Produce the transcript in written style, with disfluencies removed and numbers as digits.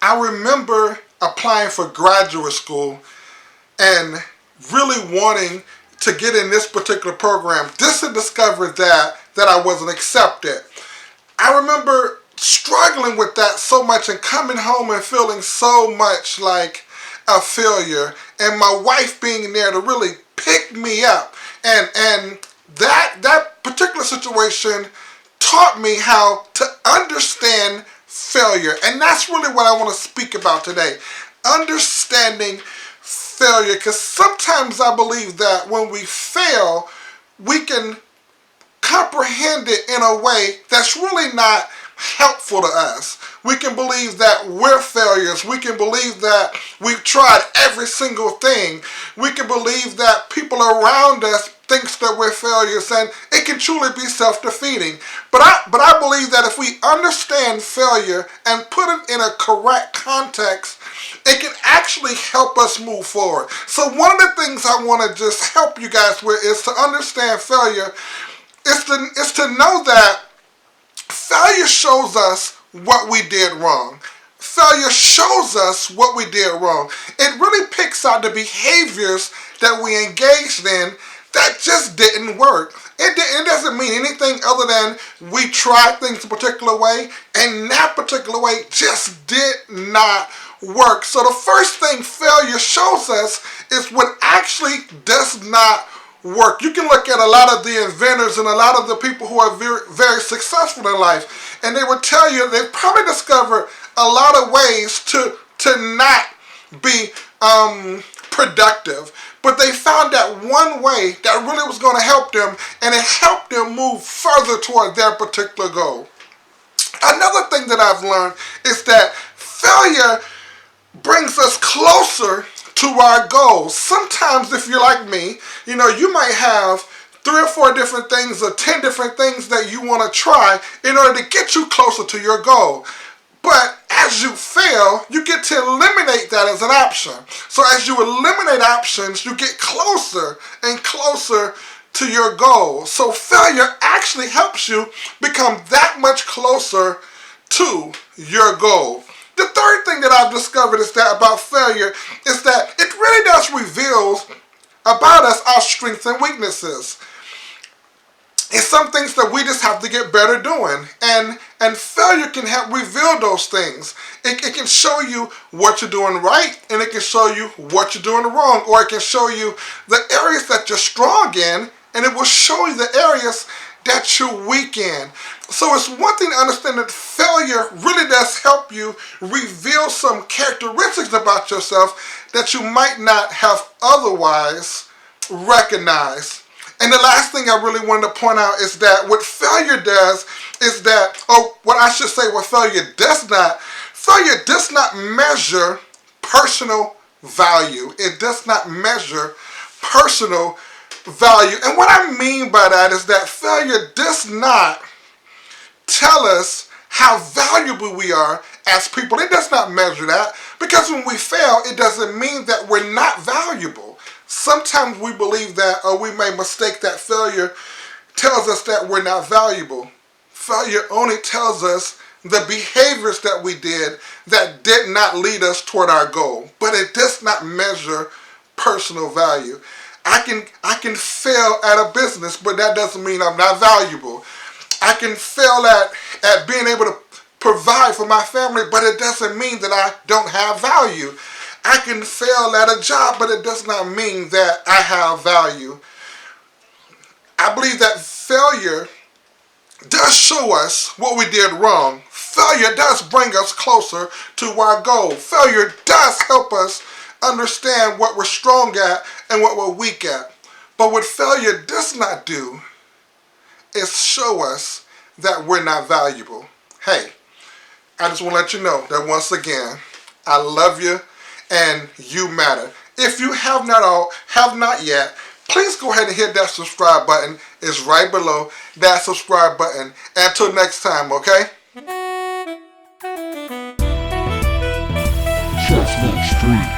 I remember applying for graduate school and really wanting to get in this particular program just to discover that I wasn't accepted. I remember struggling with that so much and coming home and feeling so much like a failure, and my wife being there to really pick me up. And that particular situation taught me how to understand failure. And that's really what I want to speak about today. Understanding failure, because sometimes I believe that when we fail, we can comprehend it in a way that's really not helpful to us. We can believe that we're failures. We can believe that we've tried every single thing. We can believe that people around us thinks that we're failures, and it can truly be self-defeating. But I believe that if we understand failure and put it in a correct context, it can actually help us move forward. So one of the things I want to just help you guys with is to understand failure. Is to know that failure shows us what we did wrong. Failure shows us what we did wrong. It really picks out the behaviors that we engaged in that just didn't work. It doesn't mean anything other than we tried things a particular way, and that particular way just did not work. So the first thing failure shows us is what actually does not work. You can look at a lot of the inventors and a lot of the people who are very, very successful in life, and they would tell you they've probably discovered a lot of ways to not be productive. But they found that one way that really was going to help them, and it helped them move further toward their particular goal. Another thing that I've learned is that failure brings us closer to our goals. Sometimes if you're like me, you might have 3 or 4 different things or 10 different things that you want to try in order to get you closer to your goal. But as you fail, you get to eliminate that as an option. So as you eliminate options, you get closer and closer to your goal. So failure actually helps you become that much closer to your goal. The third thing that I've discovered is that about failure is that it really does reveal about us our strengths and weaknesses. It's some things that we just have to get better doing. And failure can help reveal those things. It can show you what you're doing right, and it can show you what you're doing wrong. Or it can show you the areas that you're strong in, and it will show you the areas that you're weak in. So it's one thing to understand that failure really does help you reveal some characteristics about yourself that you might not have otherwise recognized. And the last thing I really wanted to point out is that what failure does is that, what failure does not measure personal value. It does not measure personal value. And what I mean by that is that failure does not tell us how valuable we are as people. It does not measure that, because when we fail, it doesn't mean that we're not valuable. Sometimes we believe that, or we may mistake that failure tells us that we're not valuable. Failure only tells us the behaviors that we did that did not lead us toward our goal. But it does not measure personal value. I can fail at a business, but that doesn't mean I'm not valuable. I can fail at being able to provide for my family, but it doesn't mean that I don't have value. I can fail at a job, but it does not mean that I have value. I believe that failure does show us what we did wrong. Failure does bring us closer to our goal. Failure does help us understand what we're strong at and what we're weak at. But what failure does not do is show us that we're not valuable. Hey, I just want to let you know that once again, I love you and you matter. If you have not yet, please go ahead and hit that subscribe button. It's right below that subscribe button. Until next time, okay? Chestnut Street.